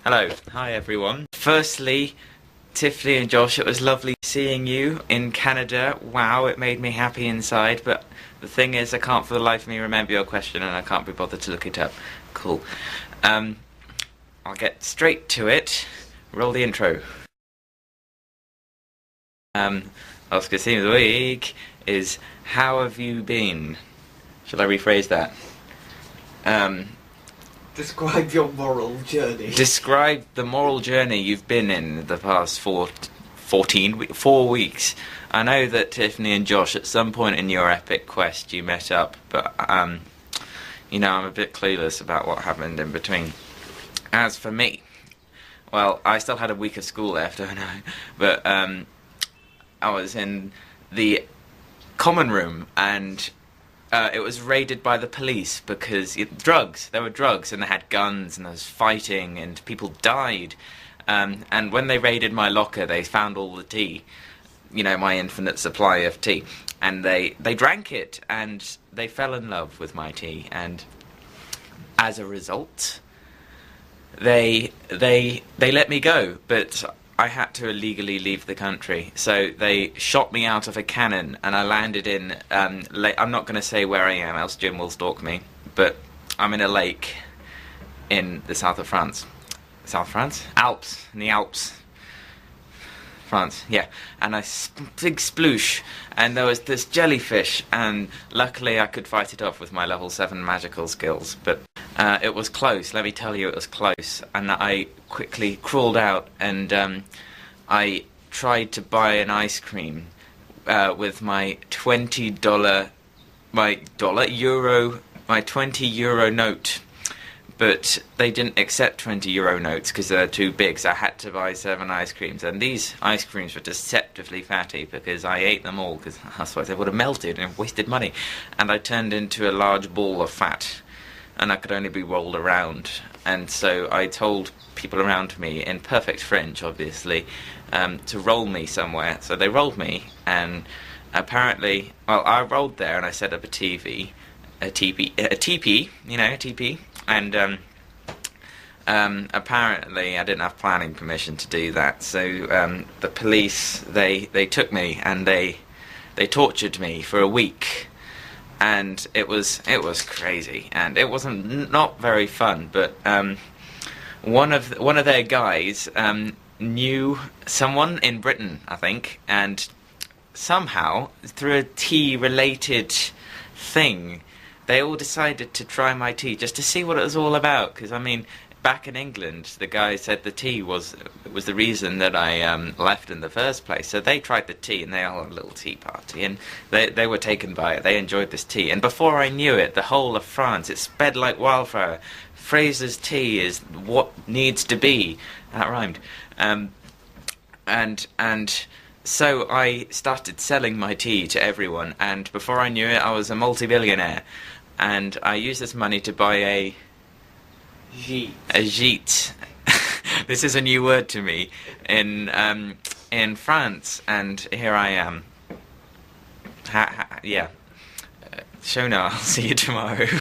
Hello. Hi everyone. Firstly, Tiffany and Josh, it was lovely seeing you in Canada. Wow, it made me happy inside, but the thing is I can't for the life of me remember your question and I can't be bothered to look it up. Cool. I'll get straight to it. Roll the intro. Oscar theme of the week is how have you been? Shall I rephrase that? Describe your moral journey. Describe the moral journey you've been in the past 4 weeks. I know that Tiffany and Josh, at some point in your epic quest, you met up, but I'm a bit clueless about what happened in between. As for me, well, I still had a week of school left, I know, but I was in the common room and it was raided by the police because there were drugs and they had guns and there was fighting and people died. And when they raided my locker, they found all the tea, my infinite supply of tea, and they drank it and they fell in love with my tea. And as a result, they let me go, but I had to illegally leave the country, so they shot me out of a cannon, and I landed in. I'm not going to say where I am, else Jim will stalk me. But I'm in a lake in the south of France. South France? Alps, in the Alps. France, yeah. And big sploosh, and there was this jellyfish, and luckily I could fight it off with my level 7 magical skills, but it was close, let me tell you, it was close. And I quickly crawled out and I tried to buy an ice cream with my $20, my 20 euro note. But they didn't accept 20 euro notes because they're too big, so I had to buy 7 ice creams. And these ice creams were deceptively fatty because I ate them all, because otherwise they would have melted and wasted money. And I turned into a large ball of fat, and I could only be rolled around. And so I told people around me, in perfect French obviously, to roll me somewhere. So they rolled me, and apparently, well, I rolled there and I set up a teepee, a teepee, and apparently I didn't have planning permission to do that. So the police, they took me and they tortured me for a week. And it was crazy, and it wasn't not very fun. But one of their guys knew someone in Britain, I think, and somehow through a tea-related thing, they all decided to try my tea just to see what it was all about. Because back in England, the guy said the tea was the reason that I left in the first place. So they tried the tea, and they all had a little tea party, and they were taken by it. They enjoyed this tea, and before I knew it, the whole of France, it sped like wildfire. Fraser's tea is what needs to be. That rhymed. And so I started selling my tea to everyone, and before I knew it, I was a multi-billionaire. And I used this money to buy a gîte. This is a new word to me in France, and here I am. Yeah. Shona, I'll see you tomorrow.